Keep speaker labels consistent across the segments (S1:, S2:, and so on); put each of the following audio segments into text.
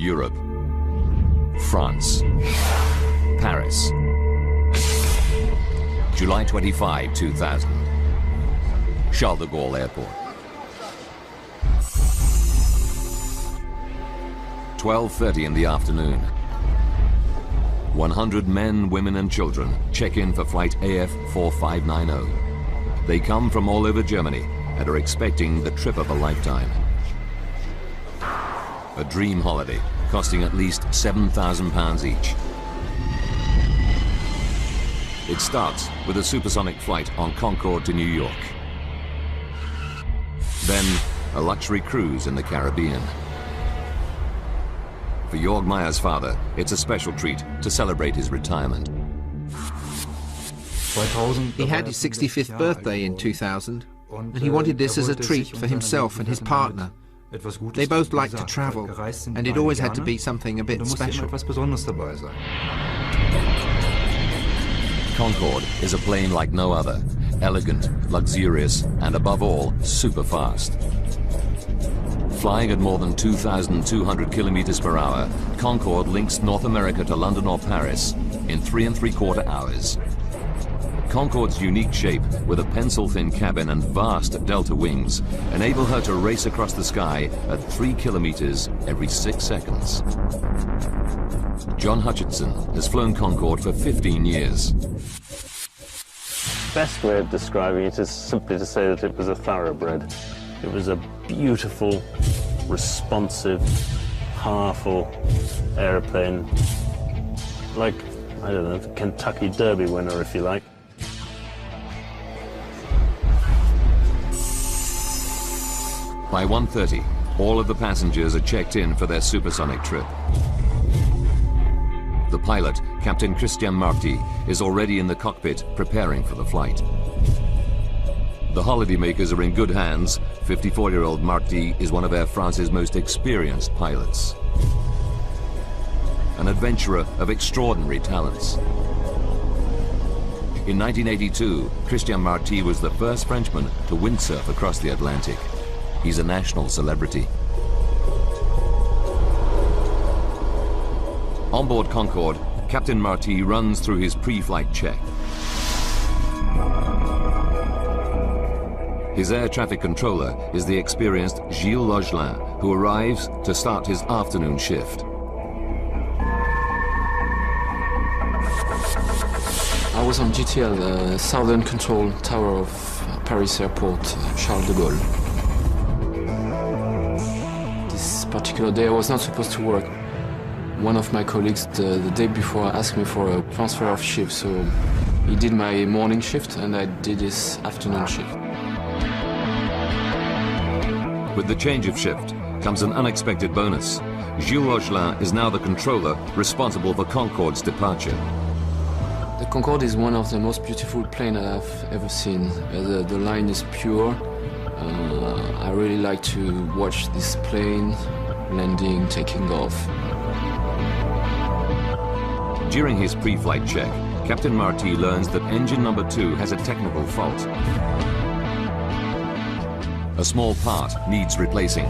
S1: Europe, France, Paris, July 25, 2000, Charles de Gaulle Airport. 12:30 in the afternoon. 100 men, women and children check in for flight AF 4590. They come from all over Germany and are expecting the trip of a lifetime. A dream holiday costing at least £7,000 each. It starts with a supersonic flight on Concorde to New York. Then a luxury cruise in the Caribbean. For Jörg Meyer's father, it's a special treat to celebrate his retirement.
S2: He had his 65th birthday in 2000, and he wanted this as a treat for himself and his partner. They both liked to travel, and it always had to be something a bit special.
S1: Concorde is a plane like no other, elegant, luxurious, and above all, super fast. Flying at more than 2,200 kilometers per hour, Concorde links North America to London or Paris in 3 3/4 hours. Concorde's unique shape, with a pencil-thin cabin and vast delta wings, enable her to race across the sky at 3 kilometers every 6 seconds. John Hutchinson has flown Concorde for 15 years.
S3: Best way of describing it is simply to say that it was a thoroughbred. It was a beautiful, responsive, powerful airplane, like, I don't know, the Kentucky Derby winner, if you like.
S1: By 1:30, all of the passengers are checked in for their supersonic trip. The pilot, Captain Christian Marty, is already in the cockpit preparing for the flight. The holidaymakers are in good hands. 54-year-old Marty is one of Air France's most experienced pilots. An adventurer of extraordinary talents. In 1982, Christian Marty was the first Frenchman to windsurf across the Atlantic. He's a national celebrity. On board Concorde, Captain Marty runs through his pre-flight check. His air traffic controller is the experienced Gilles Logelin, who arrives to start his afternoon shift.
S4: I was on GTL, the Southern Control Tower of Paris Airport, Charles de Gaulle. This particular day I was not supposed to work. One of my colleagues the day before asked me for a transfer of shift, so he did my morning shift and I did his afternoon shift.
S1: With the change of shift comes an unexpected bonus. Gilles Logelin is now the controller responsible for Concorde's departure.
S4: The Concorde is one of the most beautiful planes I've ever seen. The line is pure. I really like to watch this plane landing, taking off.
S1: During his pre-flight check, Captain Marty learns that engine number 2 has a technical fault. A small part needs replacing.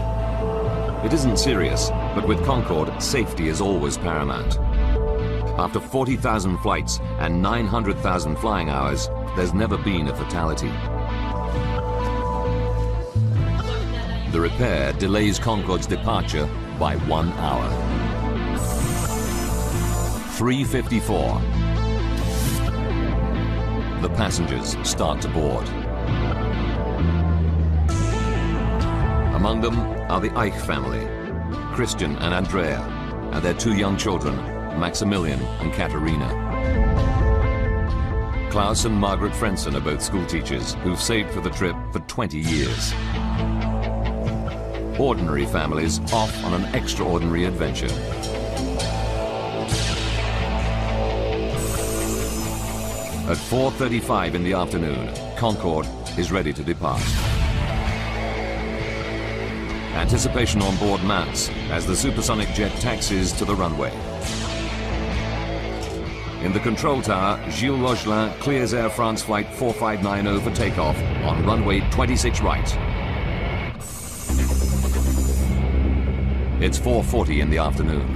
S1: It isn't serious, but with Concorde, safety is always paramount. After 40,000 flights and 900,000 flying hours, there's never been a fatality. The repair delays Concorde's departure by 1 hour. 3:54. The passengers start to board. Among them are the Eich family, Christian and Andrea, and their 2 young children, Maximilian and Katerina. Klaus and Margaret Frenson are both school teachers who've saved for the trip for 20 years. Ordinary families off on an extraordinary adventure. At 4:35 in the afternoon, Concorde is ready to depart. Anticipation on board mounts as the supersonic jet taxis to the runway. In the control tower, Gilles Logelin clears Air France flight 4590 for takeoff on runway 26 right. It's 4:40 in the afternoon.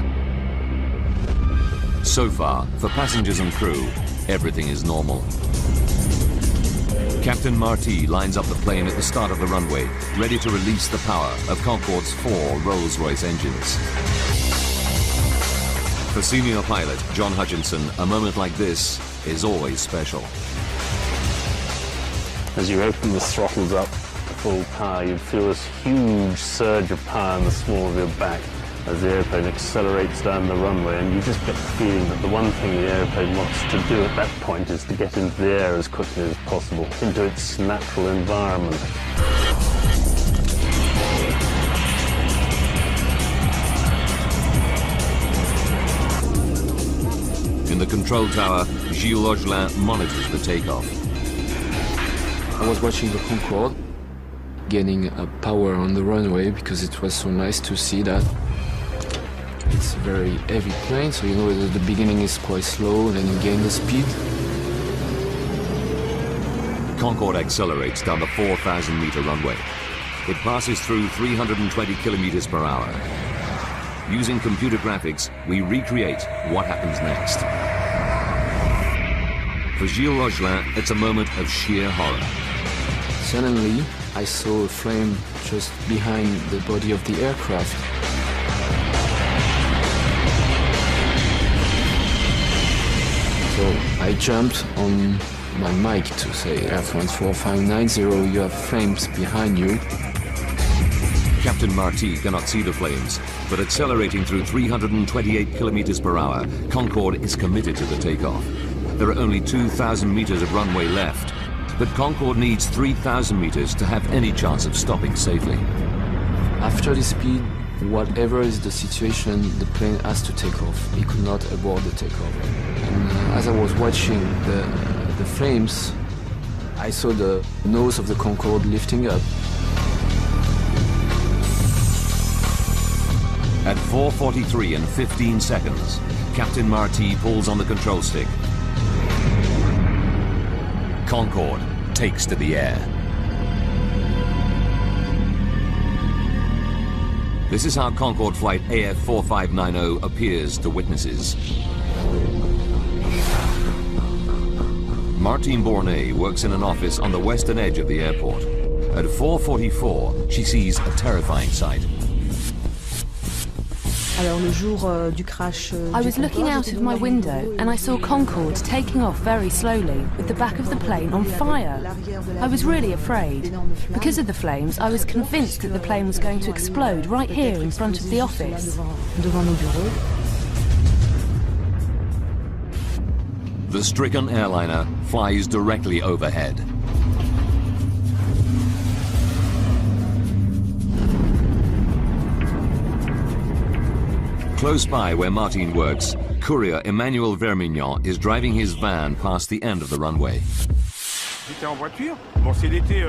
S1: So far, for passengers and crew, everything is normal. Captain Marty lines up the plane at the start of the runway, ready to release the power of Concorde's 4 Rolls-Royce engines. For senior pilot John Hutchinson, a moment like this is always special.
S3: As you open the throttles up to full power, you feel this huge surge of power in the small of your back as the airplane accelerates down the runway, and you just get the feeling that the one thing the airplane wants to do at that point is to get into the air as quickly as possible, into its natural environment.
S1: In the control tower, Gilles Augelin monitors the takeoff.
S4: I was watching the Concorde gaining power on the runway because it was so nice to see that. It's a very heavy plane, so you know the beginning is quite slow, then you gain the speed.
S1: Concorde accelerates down the 4,000-meter runway. It passes through 320 kilometers per hour. Using computer graphics, we recreate what happens next. For Gilles Augelin, it's a moment of sheer horror.
S4: Suddenly, I saw a flame just behind the body of the aircraft. So I jumped on my mic to say, Air France 4590, you have flames behind you.
S1: Captain Marty cannot see the flames, but accelerating through 328 kilometers per hour, Concorde is committed to the takeoff. There are only 2,000 meters of runway left, but Concorde needs 3,000 meters to have any chance of stopping safely.
S4: After the speed, whatever is the situation, the plane has to take off. It could not abort the takeoff. And as I was watching the flames, I saw the nose of the Concorde lifting up.
S1: At 4:43 and 15 seconds, Captain Marty pulls on the control stick. Concorde takes to the air. This is how Concorde flight AF 4590 appears to witnesses. Martine Bornet works in an office on the western edge of the airport. At 4:44, she sees a terrifying sight.
S5: I was looking out of my window and I saw Concorde taking off very slowly with the back of the plane on fire. I was really afraid. Because of the flames, I was convinced that the plane was going to explode right here in front of the office.
S1: The stricken airliner flies directly overhead. Close by where Martine works, courier Emmanuel Vermignon is driving his van past the end of the runway.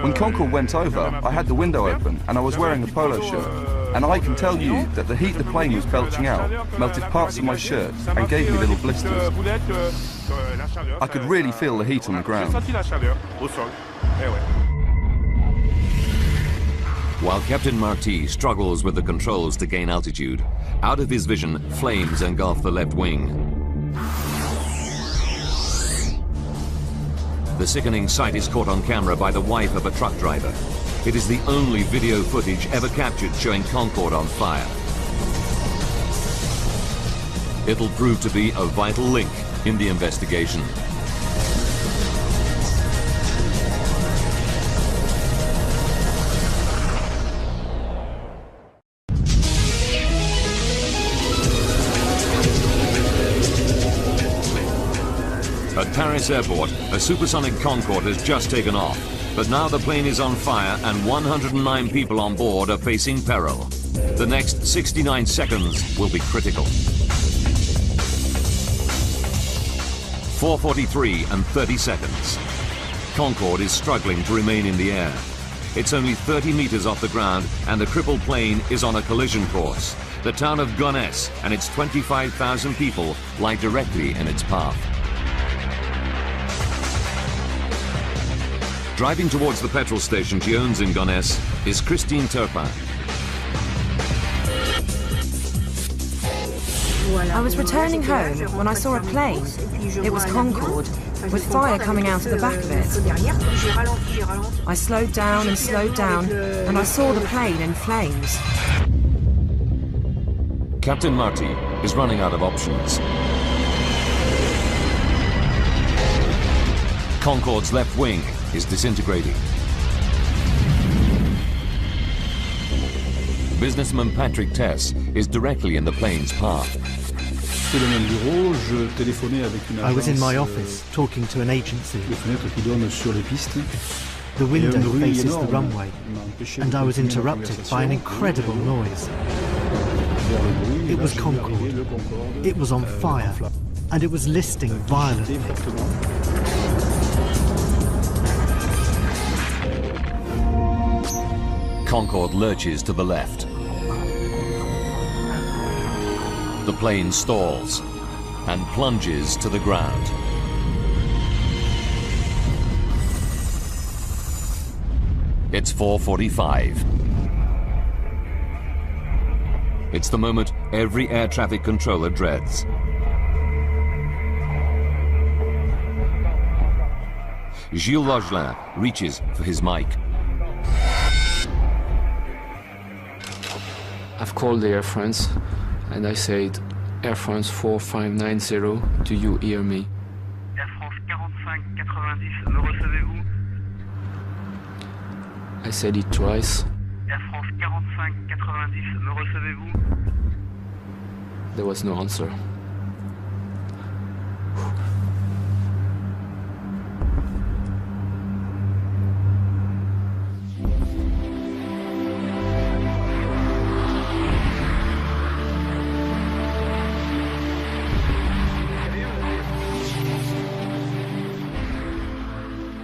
S6: When Concorde went over, I had the window open and I was wearing a polo shirt. And I can tell you that the heat the plane was belching out melted parts of my shirt and gave me little blisters. I could really feel the heat on the ground.
S1: While Captain Marty struggles with the controls to gain altitude, out of his vision, flames engulf the left wing. The sickening sight is caught on camera by the wife of a truck driver. It is the only video footage ever captured showing Concorde on fire. It'll prove to be a vital link in the investigation. At Paris Airport, a supersonic Concorde has just taken off, but now the plane is on fire and 109 people on board are facing peril. The next 69 seconds will be critical. 4:43 and 30 seconds. Concorde is struggling to remain in the air. It's only 30 meters off the ground and the crippled plane is on a collision course. The town of Gonesse and its 25,000 people lie directly in its path. Driving towards the petrol station she owns in Gonesse is Christine Turpin.
S7: I was returning home when I saw a plane. It was Concorde, with fire coming out of the back of it. I slowed down, and I saw the plane in flames.
S1: Captain Marty is running out of options. Concorde's left wing is disintegrating. Businessman Patrick Tess is directly in the plane's path.
S8: I was in my office talking to an agency. The window faces the runway, and I was interrupted by an incredible noise. It was Concorde. It was on fire, and it was listing violently.
S1: Concorde lurches to the left. The plane stalls and plunges to the ground. It's 4:45. It's the moment every air traffic controller dreads. Gilles Logelin reaches for his mic.
S4: I've called the Air France and I said, Air France 4590, do you hear me?
S9: Air France 4590, me recevez-vous?
S4: I said it twice.
S9: Air France 4590, me recevez-vous?
S4: There was no answer.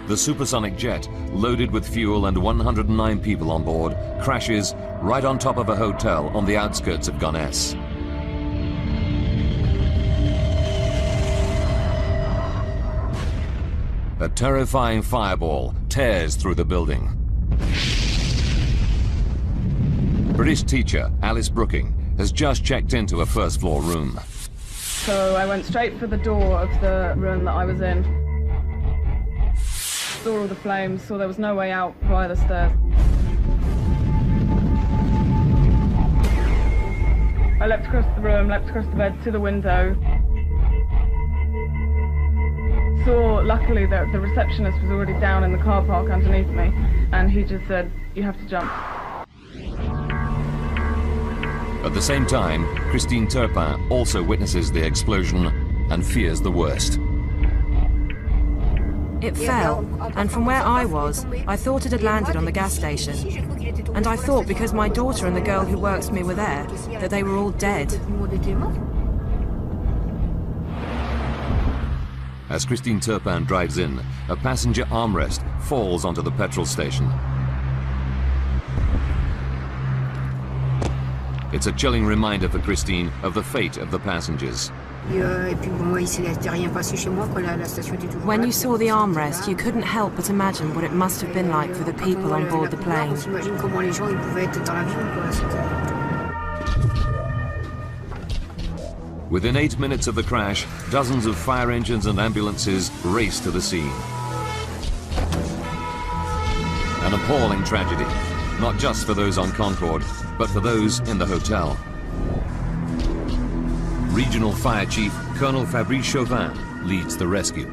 S1: The supersonic jet, loaded with fuel and 109 people on board, crashes right on top of a hotel on the outskirts of Gonesse. A terrifying fireball tears through the building. British teacher Alice Brooking has just checked into a first-floor room.
S10: So I went straight for the door of the room that I was in. Saw all the flames, saw there was no way out via the stairs. I leapt across the room, leapt across the bed to the window. Saw, luckily, that the receptionist was already down in the car park underneath me, and he just said, "You have to jump."
S1: At the same time, Christine Turpin also witnesses the explosion and fears the worst.
S7: It fell, and from where I was, I thought it had landed on the gas station. And I thought because my daughter and the girl who works for me were there, that they were all dead.
S1: As Christine Turpin drives in, a passenger armrest falls onto the petrol station. It's a chilling reminder for Christine of the fate of the passengers.
S7: When you saw the armrest, you couldn't help but imagine what it must have been like for the people on board the plane.
S1: Within 8 minutes of the crash, dozens of fire engines and ambulances race to the scene. An appalling tragedy, not just for those on Concorde, but for those in the hotel. Regional Fire Chief Colonel Fabrice Chauvin leads the rescue.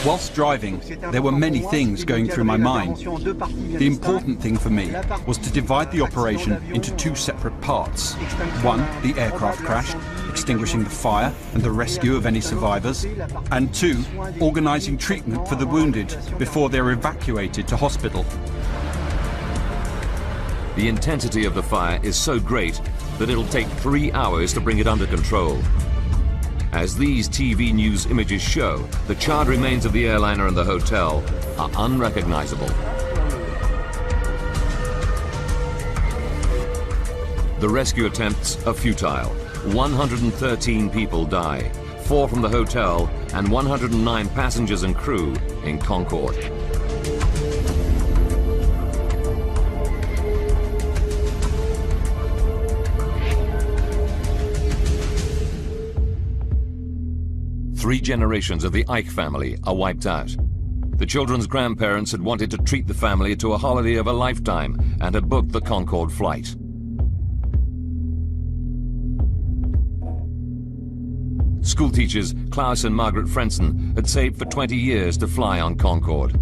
S11: Whilst driving, there were many things going through my mind. The important thing for me was to divide the operation into two separate parts. One, the aircraft crash, extinguishing the fire and the rescue of any survivors. And two, organising treatment for the wounded before they're evacuated to hospital.
S1: The intensity of the fire is so great that it'll take 3 hours to bring it under control. As these TV news images show, the charred remains of the airliner and the hotel are unrecognizable. The rescue attempts are futile. 113 people die, 4 from the hotel and 109 passengers and crew in Concorde. 3 generations of the Ike family are wiped out. The children's grandparents had wanted to treat the family to a holiday of a lifetime and had booked the Concorde flight. Schoolteachers Klaus and Margaret Frenson had saved for 20 years to fly on Concorde.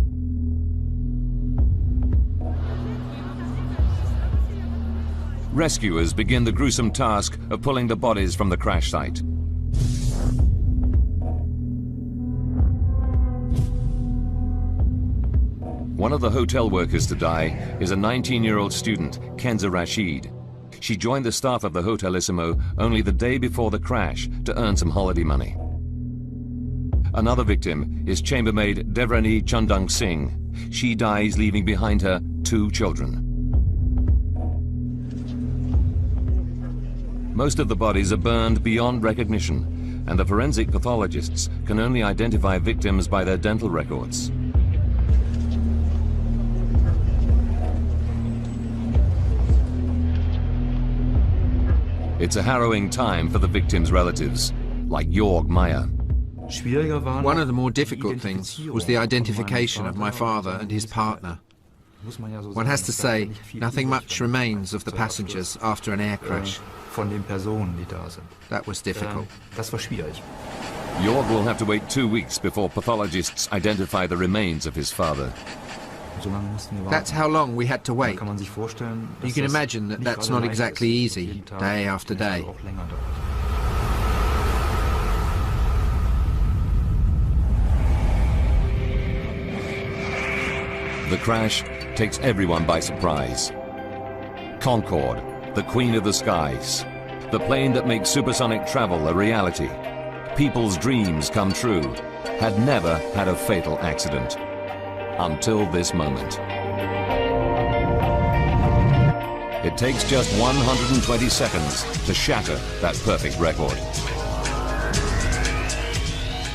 S1: Rescuers begin the gruesome task of pulling the bodies from the crash site. One of the hotel workers to die is a 19-year-old student, Kenza Rashid. She joined the staff of the Hotelissimo only the day before the crash to earn some holiday money. Another victim is chambermaid Devrani Chandang Singh. She dies leaving behind her 2 children. Most of the bodies are burned beyond recognition, and the forensic pathologists can only identify victims by their dental records. It's a harrowing time for the victims' relatives, like Jorg Meyer.
S2: One of the more difficult things was the identification of my father and his partner. One has to say, nothing much remains of the passengers after an air crash. That was difficult.
S1: Jorg will have to wait 2 weeks before pathologists identify the remains of his father.
S2: That's how long we had to wait. You can imagine that that's not exactly easy, day after day.
S1: The crash takes everyone by surprise. Concorde, the queen of the skies, the plane that makes supersonic travel a reality, people's dreams come true, had never had a fatal accident. Until this moment. It takes just 120 seconds to shatter that perfect record.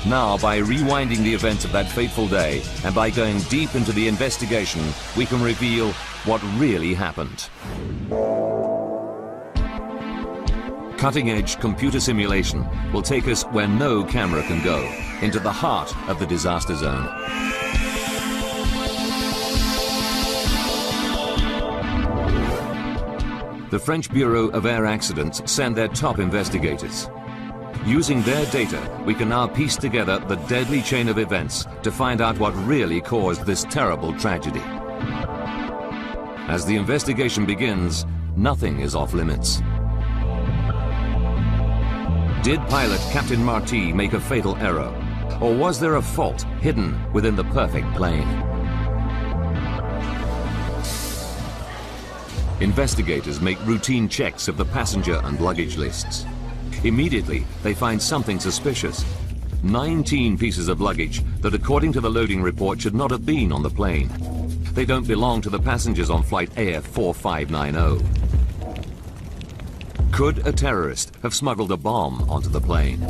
S1: Now, by rewinding the events of that fateful day and by going deep into the investigation, we can reveal what really happened. Cutting-edge computer simulation will take us where no camera can go, into the heart of the disaster zone. The French Bureau of Air Accidents send their top investigators. Using their data, we can now piece together the deadly chain of events to find out what really caused this terrible tragedy. As the investigation begins, nothing is off limits. Did pilot Captain Marty make a fatal error? Or was there a fault hidden within the perfect plane? Investigators make routine checks of the passenger and luggage lists. Immediately, they find something suspicious. 19 pieces of luggage that, according to the loading report, should not have been on the plane. They don't belong to the passengers on flight AF 4590. Could a terrorist have smuggled a bomb onto the plane?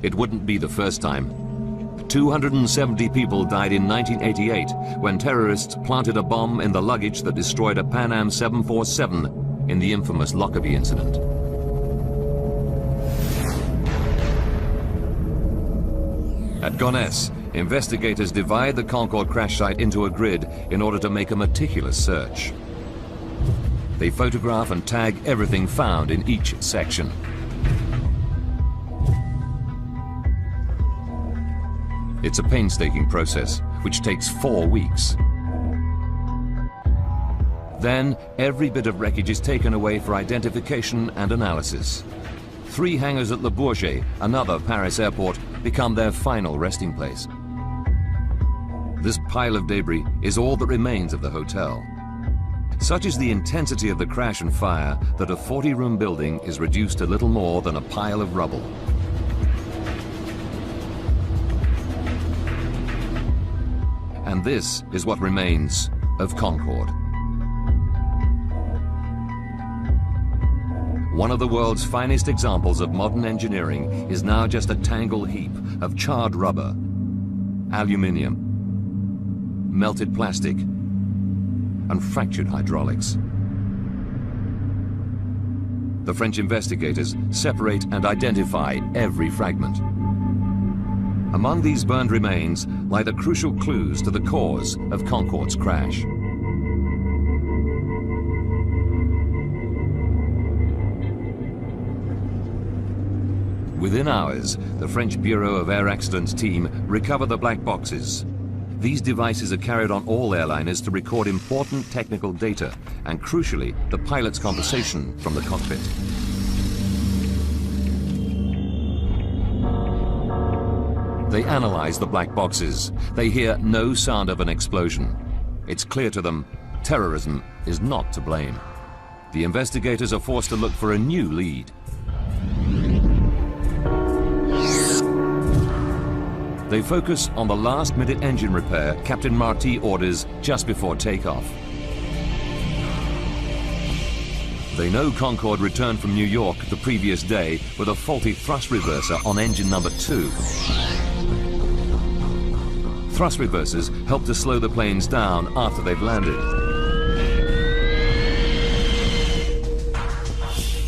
S1: It wouldn't be the first time. 270 people died in 1988 when terrorists planted a bomb in the luggage that destroyed a Pan Am 747 in the infamous Lockerbie incident. At Gonesse, investigators divide the Concorde crash site into a grid in order to make a meticulous search. They photograph and tag everything found in each section. It's a painstaking process, which takes 4 weeks. Then, every bit of wreckage is taken away for identification and analysis. 3 hangars at Le Bourget, another Paris airport, become their final resting place. This pile of debris is all that remains of the hotel. Such is the intensity of the crash and fire that a 40-room building is reduced to little more than a pile of rubble. And this is what remains of Concorde. One of the world's finest examples of modern engineering is now just a tangled heap of charred rubber, aluminium, melted plastic, and fractured hydraulics. The French investigators separate and identify every fragment. Among these burned remains lie the crucial clues to the cause of Concorde's crash. Within hours, the French Bureau of Air Accidents team recover the black boxes. These devices are carried on all airliners to record important technical data and, crucially, the pilot's conversation from the cockpit. They analyze the black boxes. They hear no sound of an explosion. It's clear to them terrorism is not to blame. The investigators are forced to look for a new lead. They focus on the last-minute engine repair Captain Marty orders just before takeoff. They know Concorde returned from New York the previous day with a faulty thrust reverser on engine number 2. Thrust reversers help to slow the planes down after they've landed.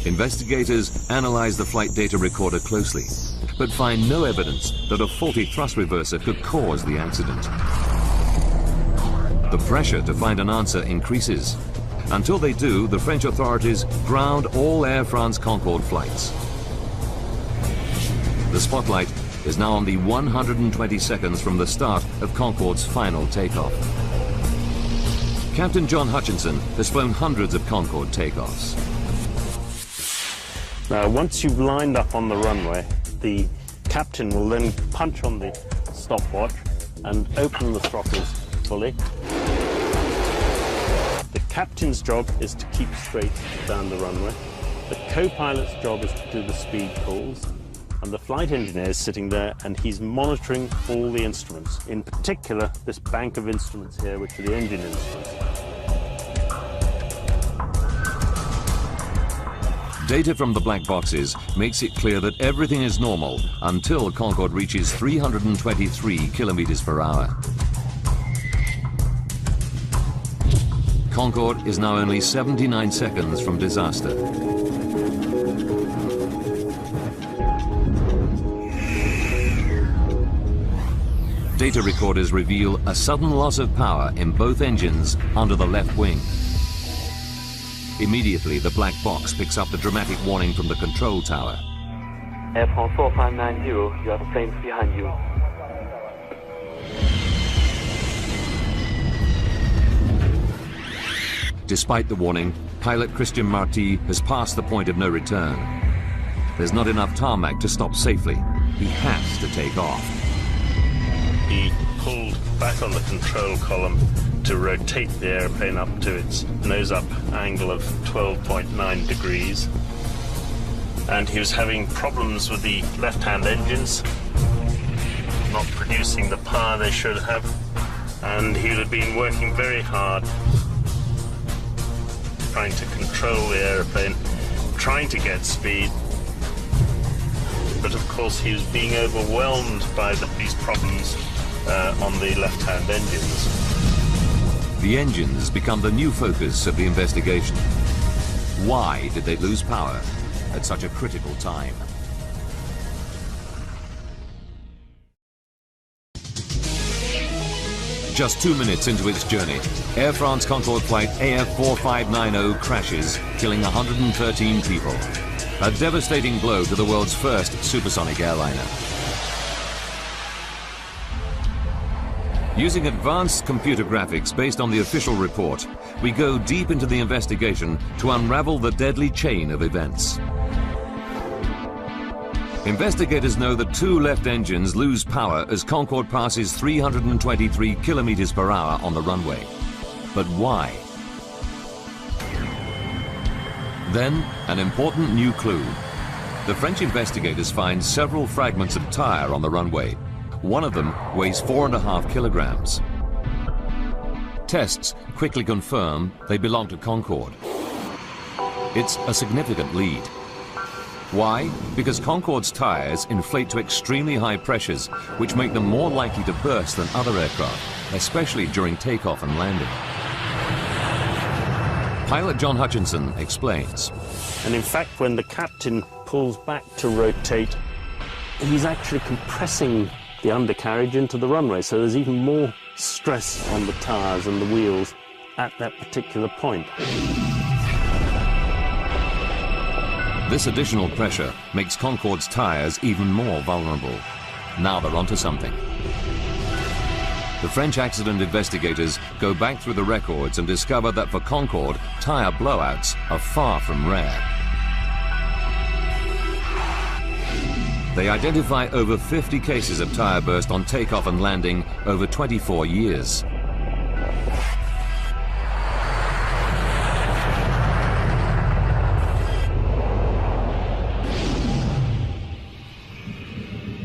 S1: Investigators analyze the flight data recorder closely, but find no evidence that a faulty thrust reverser could cause the accident. The pressure to find an answer increases. Until they do, the French authorities ground all Air France Concorde flights. The spotlight is now on the 120 seconds from the start of Concorde's final takeoff. Captain John Hutchinson has flown hundreds of Concorde takeoffs.
S3: Now, once you've lined up on the runway, the captain will then punch on the stopwatch and open the throttles fully. The captain's job is to keep straight down the runway. The co-pilot's job is to do the speed calls. And the flight engineer is sitting there and he's monitoring all the instruments. In particular, this bank of instruments here, which are the engine instruments.
S1: Data from the black boxes makes it clear that everything is normal until Concorde reaches 323 kilometers per hour. Concorde is now only 79 seconds from disaster. Data recorders reveal a sudden loss of power in both engines under the left wing. Immediately, the black box picks up the dramatic warning from the control tower.
S12: Air France 4590, you have planes behind you.
S1: Despite the warning, pilot Christian Marty has passed the point of no return. There's not enough tarmac to stop safely. He has to take off.
S3: He pulled back on the control column to rotate the airplane up to its nose-up angle of 12.9 degrees. And he was having problems with the left-hand engines, not producing the power they should have. And he had been working very hard, trying to control the airplane, trying to get speed. But of course he was being overwhelmed by these problems on the left-hand engines.
S1: The engines become the new focus of the investigation. Why did they lose power at such a critical time? Just 2 minutes into its journey, Air France Concorde flight AF 4590 crashes, killing 113 people. A devastating blow to the world's first supersonic airliner. Using advanced computer graphics based on the official report, we go deep into the investigation to unravel the deadly chain of events. Investigators know that 2 left engines lose power as Concorde passes 323 kilometers per hour on the runway. But why? Then, an important new clue. The French investigators find several fragments of tire on the runway. One of them weighs 4.5 kilograms. Tests quickly confirm they belong to Concorde. It's a significant lead. Why? Because Concorde's tires inflate to extremely high pressures, which make them more likely to burst than other aircraft, especially during takeoff and landing. Pilot John Hutchinson explains.
S3: And in fact, when the captain pulls back to rotate, he's actually compressing the undercarriage into the runway, so there's even more stress on the tires and the wheels at that particular point.
S1: This additional pressure makes Concorde's tires even more vulnerable. Now they're onto something. The French accident investigators go back through the records and discover that for Concorde, tire blowouts are far from rare. They identify over 50 cases of tire burst on takeoff and landing over 24 years.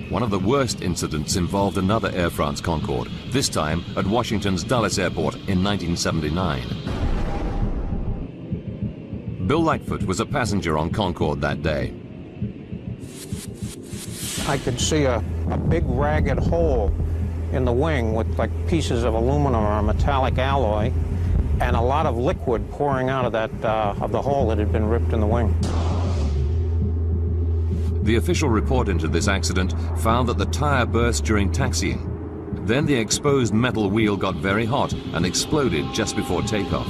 S1: One of the worst incidents involved another Air France Concorde, this time at Washington's Dulles Airport in 1979. Bill Lightfoot was a passenger on Concorde that day.
S13: I could see a big ragged hole in the wing with like pieces of aluminum or metallic alloy and a lot of liquid pouring out of that of the hole that had been ripped in the wing.
S1: The official report into this accident found that the tire burst during taxiing. Then the exposed metal wheel got very hot and exploded just before takeoff.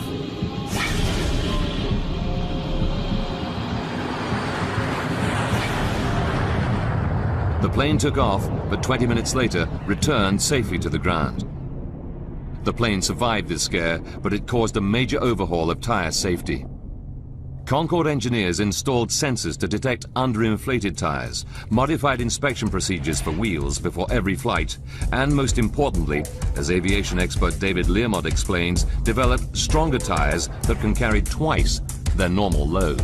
S1: The plane took off, but 20 minutes later returned safely to the ground. The plane survived this scare, but it caused a major overhaul of tire safety. Concorde engineers installed sensors to detect underinflated tires, modified inspection procedures for wheels before every flight, and most importantly, as aviation expert David Learmont explains, developed stronger tires that can carry twice their normal load.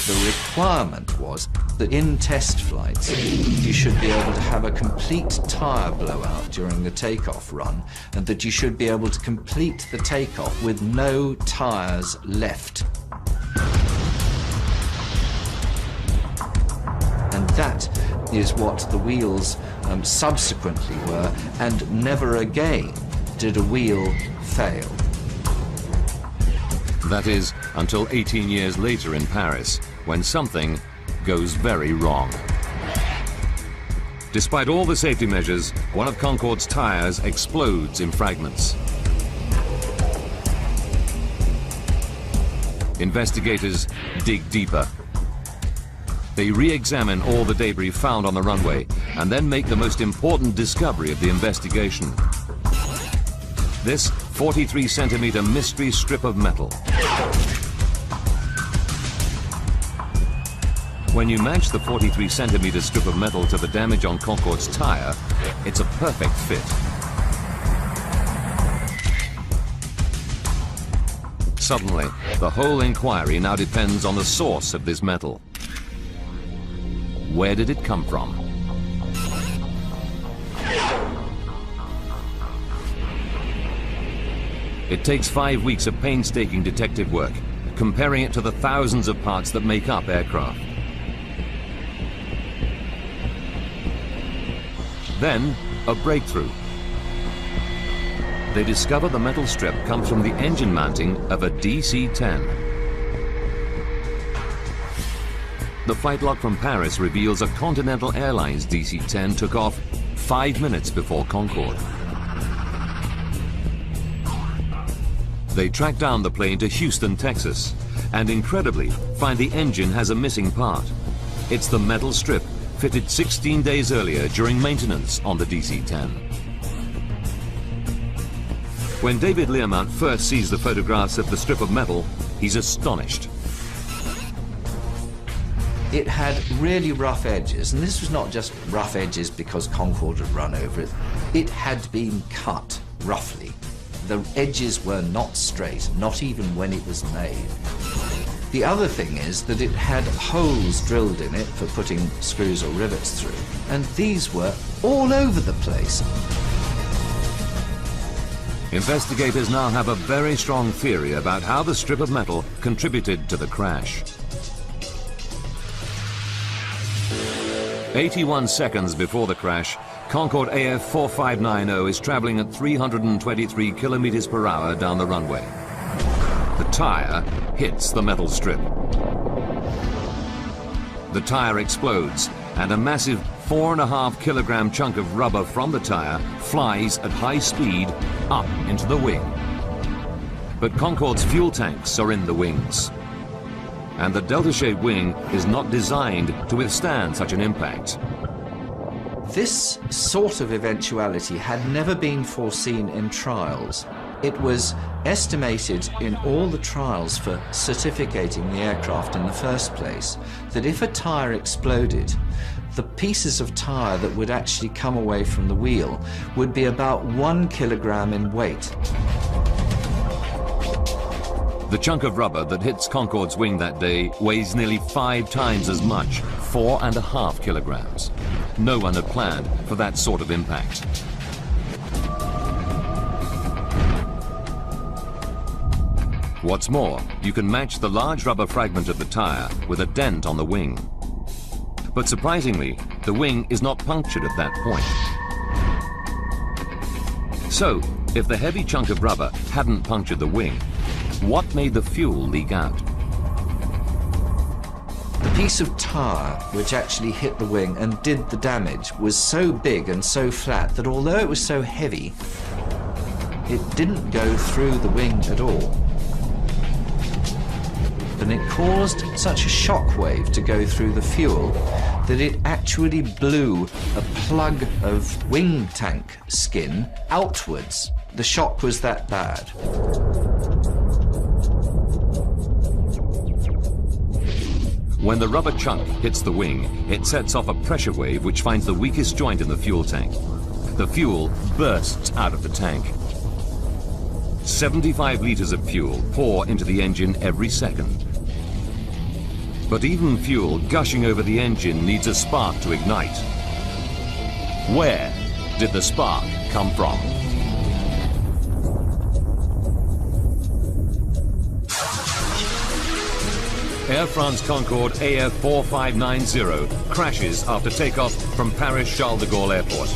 S14: The requirement was that in test flights, you should be able to have a complete tyre blowout during the takeoff run, and that you should be able to complete the takeoff with no tyres left. And that is what the wheels subsequently were, and never again did a wheel fail.
S1: That is, until 18 years later in Paris, when something goes very wrong. Despite all the safety measures, one of Concorde's tires explodes in fragments. Investigators dig deeper. They re-examine all the debris found on the runway and then make the most important discovery of the investigation. This 43-centimeter mystery strip of metal. When you match the 43-centimeter strip of metal to the damage on Concorde's tire, it's a perfect fit. Suddenly, the whole inquiry now depends on the source of this metal. Where did it come from? It takes 5 weeks of painstaking detective work, comparing it to the thousands of parts that make up aircraft. Then, a breakthrough. They discover the metal strip comes from the engine mounting of a DC-10. The flight log from Paris reveals a Continental Airlines DC-10 took off 5 minutes before Concorde. They track down the plane to Houston, Texas, and incredibly find the engine has a missing part. It's the metal strip fitted 16 days earlier during maintenance on the DC-10. When David Learmont first sees the photographs of the strip of metal, he's astonished.
S14: It had really rough edges, and this was not just rough edges because Concorde had run over it. It had been cut roughly. The edges were not straight, not even when it was made. The other thing is that it had holes drilled in it for putting screws or rivets through, and these were all over the place.
S1: Investigators now have a very strong theory about how the strip of metal contributed to the crash. 81 seconds before the crash, Concorde AF 4590 is traveling at 323 kilometers per hour down the runway. the tire hits the metal strip. The tire explodes, and a massive 4.5 kilogram chunk of rubber from the tire flies at high speed up into the wing. But Concorde's fuel tanks are in the wings, and the delta-shaped wing is not designed to withstand such an impact.
S14: This sort of eventuality had never been foreseen in trials. It was estimated in all the trials for certificating the aircraft in the first place that if a tire exploded, the pieces of tire that would actually come away from the wheel would be about 1 kilogram in weight.
S1: The chunk of rubber that hits Concorde's wing that day weighs nearly 5 times as much, 4.5 kilograms. No one had planned for that sort of impact. What's more, you can match the large rubber fragment of the tire with a dent on the wing. But surprisingly, the wing is not punctured at that point. So, if the heavy chunk of rubber hadn't punctured the wing, what made the fuel leak out?
S14: The piece of tire which actually hit the wing and did the damage was so big and so flat that although it was so heavy, it didn't go through the wing at all. And it caused such a shock wave to go through the fuel that it actually blew a plug of wing tank skin outwards. The shock was that bad.
S1: When the rubber chunk hits the wing, it sets off a pressure wave which finds the weakest joint in the fuel tank. The fuel bursts out of the tank. 75 liters of fuel pour into the engine every second. But even fuel gushing over the engine needs a spark to ignite. Where did the spark come from? Air France Concorde AF 4590 crashes after takeoff from Paris Charles de Gaulle Airport.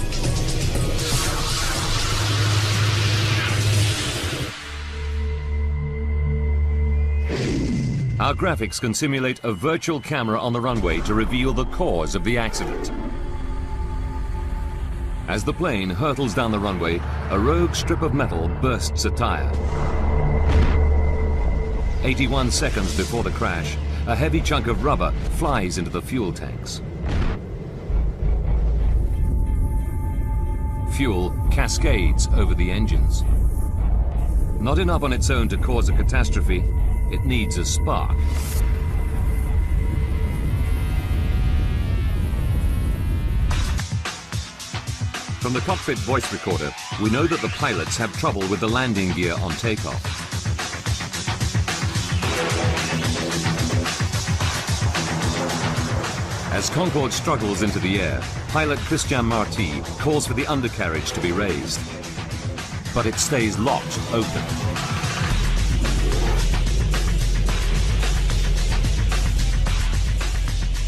S1: Our graphics can simulate a virtual camera on the runway to reveal the cause of the accident. As the plane hurtles down the runway, a rogue strip of metal bursts a tire. 81 seconds before the crash, a heavy chunk of rubber flies into the fuel tanks. Fuel cascades over the engines. Not enough on its own to cause a catastrophe, it needs a spark. From the cockpit voice recorder, we know that the pilots have trouble with the landing gear on takeoff. As Concorde struggles into the air, pilot Christian Marty calls for the undercarriage to be raised. But it stays locked open.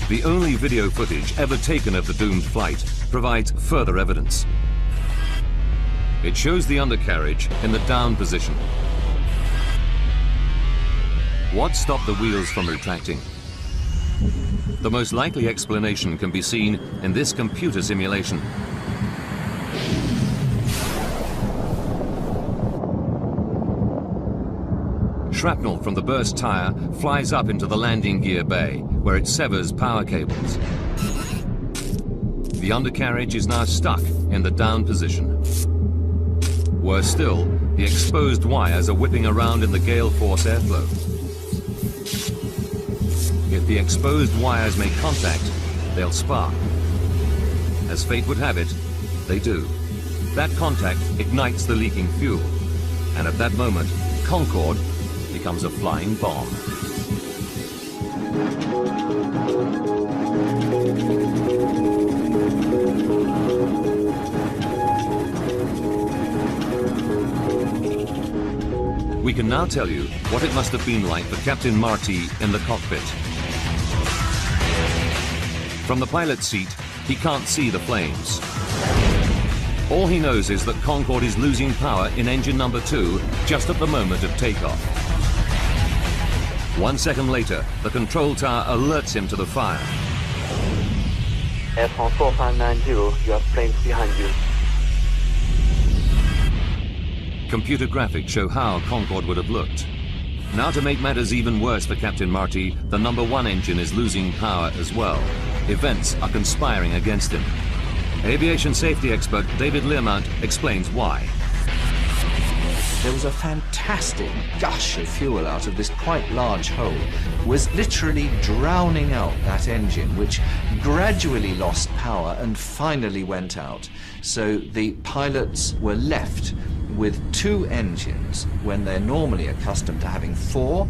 S1: The only video footage ever taken of the doomed flight provides further evidence. It shows the undercarriage in the down position. What stopped the wheels from retracting? The most likely explanation can be seen in this computer simulation. Shrapnel from the burst tire flies up into the landing gear bay, where it severs power cables. The undercarriage is now stuck in the down position. Worse still, the exposed wires are whipping around in the gale force airflow. If the exposed wires make contact, they'll spark. As fate would have it, they do. That contact ignites the leaking fuel, and at that moment, Concorde becomes a flying bomb. We can now tell you what it must have been like for Captain Marty in the cockpit. From the pilot's seat, he can't see the flames. All he knows is that Concorde is losing power in engine number 2 just at the moment of takeoff. 1 second later, the control tower alerts him to the fire.
S12: Air France 4590, you have planes behind you.
S1: Computer graphics show how Concorde would have looked. Now, to make matters even worse for Captain Marty, the #1 engine is losing power as well. Events are conspiring against him. Aviation safety expert David Learmount explains why.
S14: There was a fantastic gush of fuel out of this quite large hole. It was literally drowning out that engine, which gradually lost power and finally went out. So the pilots were left with 2 engines when they're normally accustomed to having 4.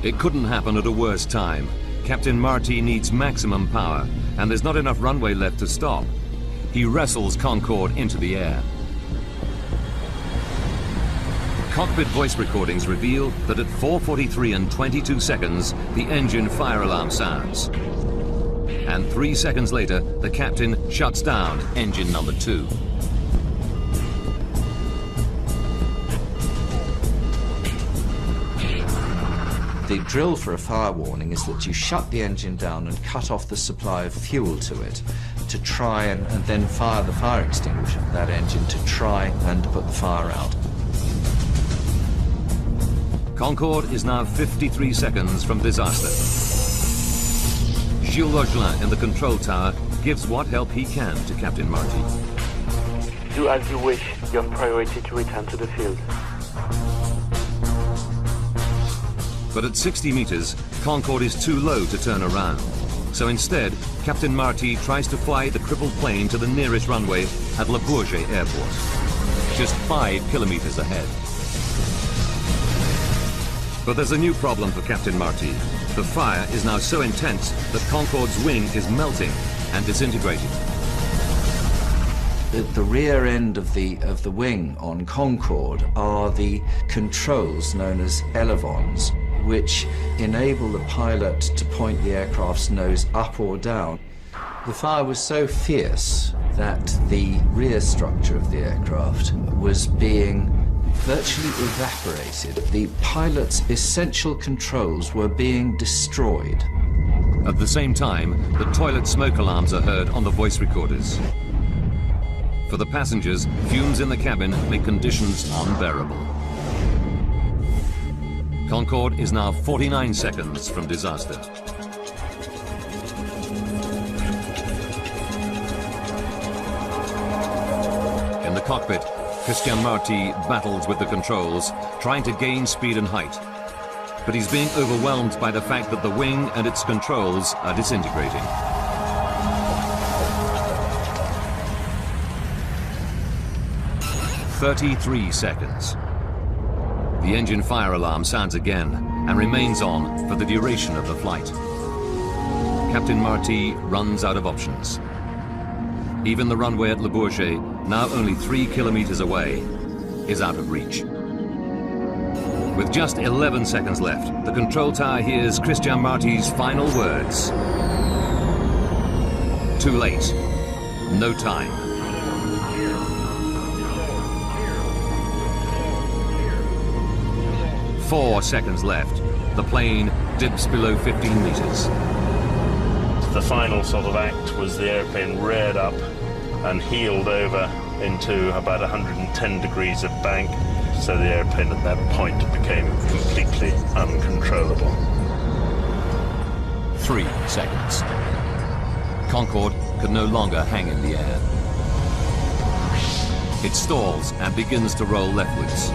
S1: It couldn't happen at a worse time. Captain Marty needs maximum power, and there's not enough runway left to stop. He wrestles Concorde into the air. Cockpit voice recordings reveal that at 4:43 and 22 seconds, the engine fire alarm sounds. And 3 seconds later, the captain shuts down engine #2.
S14: The drill for a fire warning is that you shut the engine down and cut off the supply of fuel to it to try and then fire the fire extinguisher for that engine to try and put the fire out.
S1: Concorde is now 53 seconds from disaster. Gilles Rogelin in the control tower gives what help he can to Captain Marty.
S12: Do as you wish. You have priority to return to the field.
S1: But at 60 meters, Concorde is too low to turn around. So instead, Captain Marty tries to fly the crippled plane to the nearest runway at Le Bourget Airport, just 5 kilometers ahead. But there's a new problem for Captain Marty. The fire is now so intense that Concorde's wing is melting and disintegrating.
S14: At the rear end of the wing on Concorde are the controls known as elevons, which enable the pilot to point the aircraft's nose up or down. The fire was so fierce that the rear structure of the aircraft was being virtually evaporated. The pilot's essential controls were being destroyed.
S1: At the same time, the toilet smoke alarms are heard on the voice recorders. For the passengers, fumes in the cabin make conditions unbearable. Concorde is now 49 seconds from disaster. In the cockpit, Christian Marty battles with the controls, trying to gain speed and height. But he's being overwhelmed by the fact that the wing and its controls are disintegrating. "33 seconds. The engine fire alarm sounds again and remains on for the duration of the flight. Captain Marty runs out of options. Even the runway at Le Bourget, now only 3 kilometers away, is out of reach. With just 11 seconds left, the control tower hears Christian Marty's final words. Too late. No time. "4 seconds left. The plane dips below 15 meters.
S3: The final sort of act was the airplane reared up and heeled over into about 110 degrees of bank, so the airplane at that point became completely uncontrollable.
S1: 3 seconds. Concorde could no longer hang in the air. It stalls and begins to roll leftwards.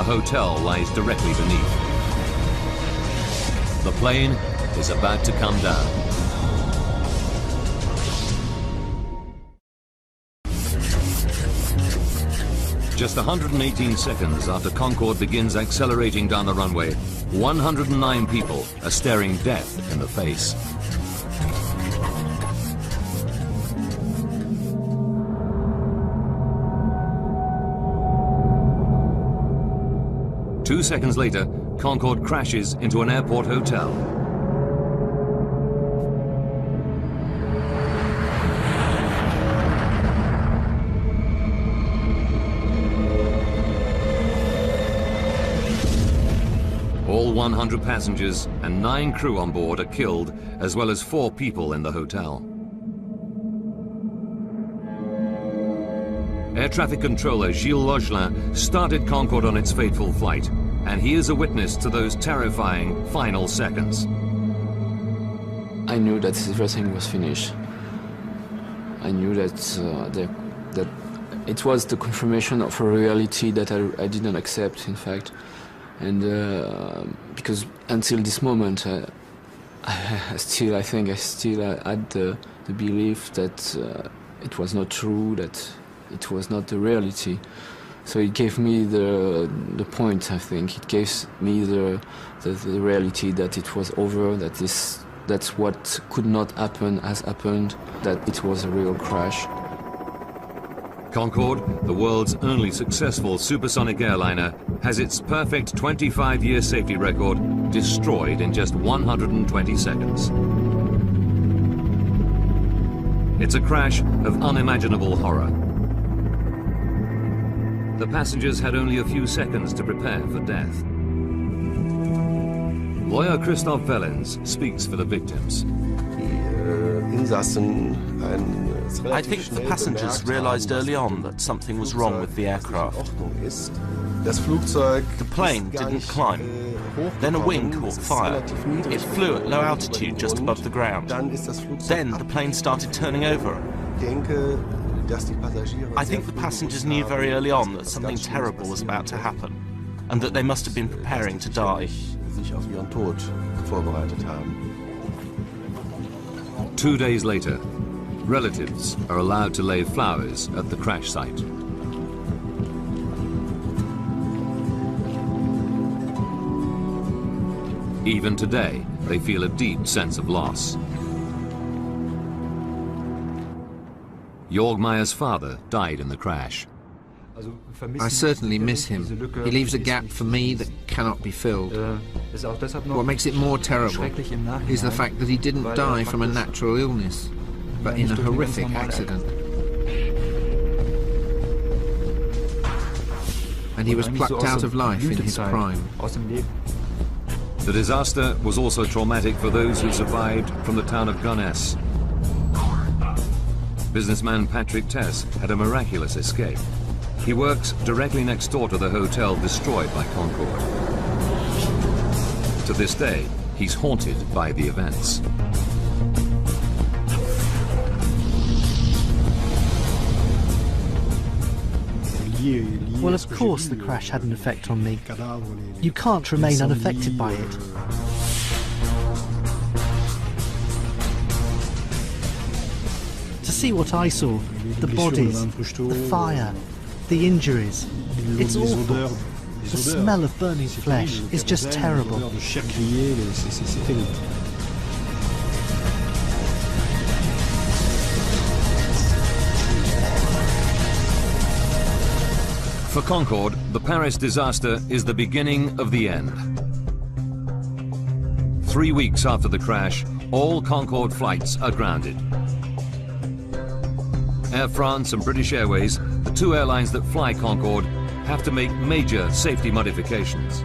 S1: A hotel lies directly beneath. The plane is about to come down. Just 118 seconds after Concorde begins accelerating down the runway, 109 people are staring death in the face. Two seconds later, Concorde crashes into an airport hotel. All 100 passengers and 9 crew on board are killed, as well as 4 people in the hotel. Air traffic controller Gilles Lochelin started Concorde on its fateful flight, and he is a witness to those terrifying final seconds.
S4: I knew that everything was finished. I knew that that it was the confirmation of a reality that I didn't accept, in fact. And because until this moment, I still had the belief that it was not true, that it was not the reality. So it gave me the point, I think. It gave me the reality that it was over, that's what could not happen has happened, that it was a real crash.
S1: Concorde, the world's only successful supersonic airliner, has its perfect 25-year safety record destroyed in just 120 seconds. It's a crash of unimaginable horror. The passengers had only a few seconds to prepare for death. Lawyer Christoph Wellens speaks for the victims.
S15: I think the passengers realized early on that something was wrong with the aircraft. The plane didn't climb. Then a wing caught fire. It flew at low altitude just above the ground. Then the plane started turning over. I think the passengers knew very early on that something terrible was about to happen, and that they must have been preparing to die.
S1: 2 days later, relatives are allowed to lay flowers at the crash site. Even today, they feel a deep sense of loss. Jörg Meyer's father died in the crash.
S2: I certainly miss him. He leaves a gap for me that cannot be filled. What makes it more terrible is the fact that he didn't die from a natural illness, but in a horrific accident. And he was plucked out of life in his prime.
S1: The disaster was also traumatic for those who survived from the town of Gonesse. Businessman Patrick Tess had a miraculous escape. He works directly next door to the hotel destroyed by Concorde. To this day, he's haunted by the events.
S8: Well, of course the crash had an effect on me. You can't remain unaffected by it. To see what I saw, the bodies, the fire, the injuries, it's awful. The smell of burning flesh is just terrible.
S1: For Concorde, the Paris disaster is the beginning of the end. 3 weeks after the crash, all Concorde flights are grounded. Air France and British Airways, the 2 airlines that fly Concorde, have to make major safety modifications.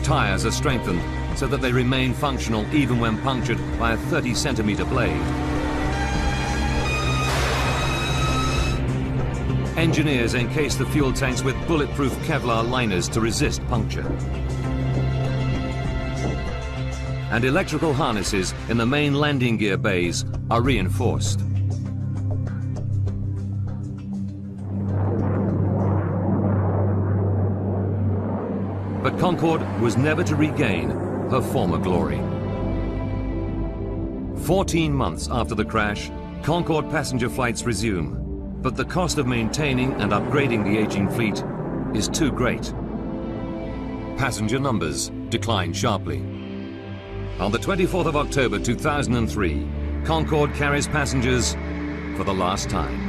S1: Tires are strengthened so that they remain functional even when punctured by a 30-centimeter blade. Engineers encase the fuel tanks with bulletproof Kevlar liners to resist puncture. And electrical harnesses in the main landing gear bays are reinforced. But Concorde was never to regain her former glory. 14 months after the crash, Concorde passenger flights resume. But the cost of maintaining and upgrading the aging fleet is too great. Passenger numbers decline sharply. On the 24th of October 2003, Concorde carries passengers for the last time.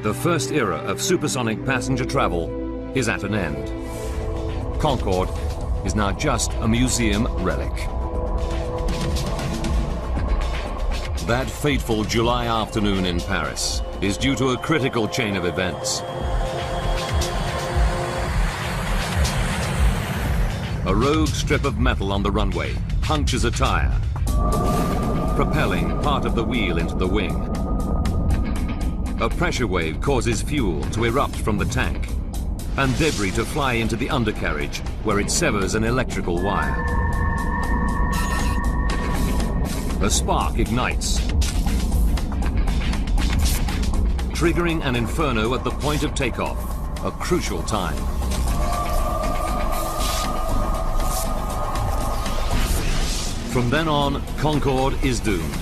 S1: The first era of supersonic passenger travel is at an end. Concorde is now just a museum relic. That fateful July afternoon in Paris is due to a critical chain of events. A rogue strip of metal on the runway punctures a tire, propelling part of the wheel into the wing. A pressure wave causes fuel to erupt from the tank and debris to fly into the undercarriage, where it severs an electrical wire. A spark ignites, triggering an inferno at the point of takeoff, a crucial time. From then on, Concorde is doomed.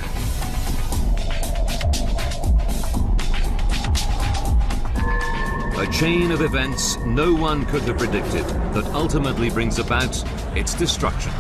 S1: A chain of events no one could have predicted that ultimately brings about its destruction.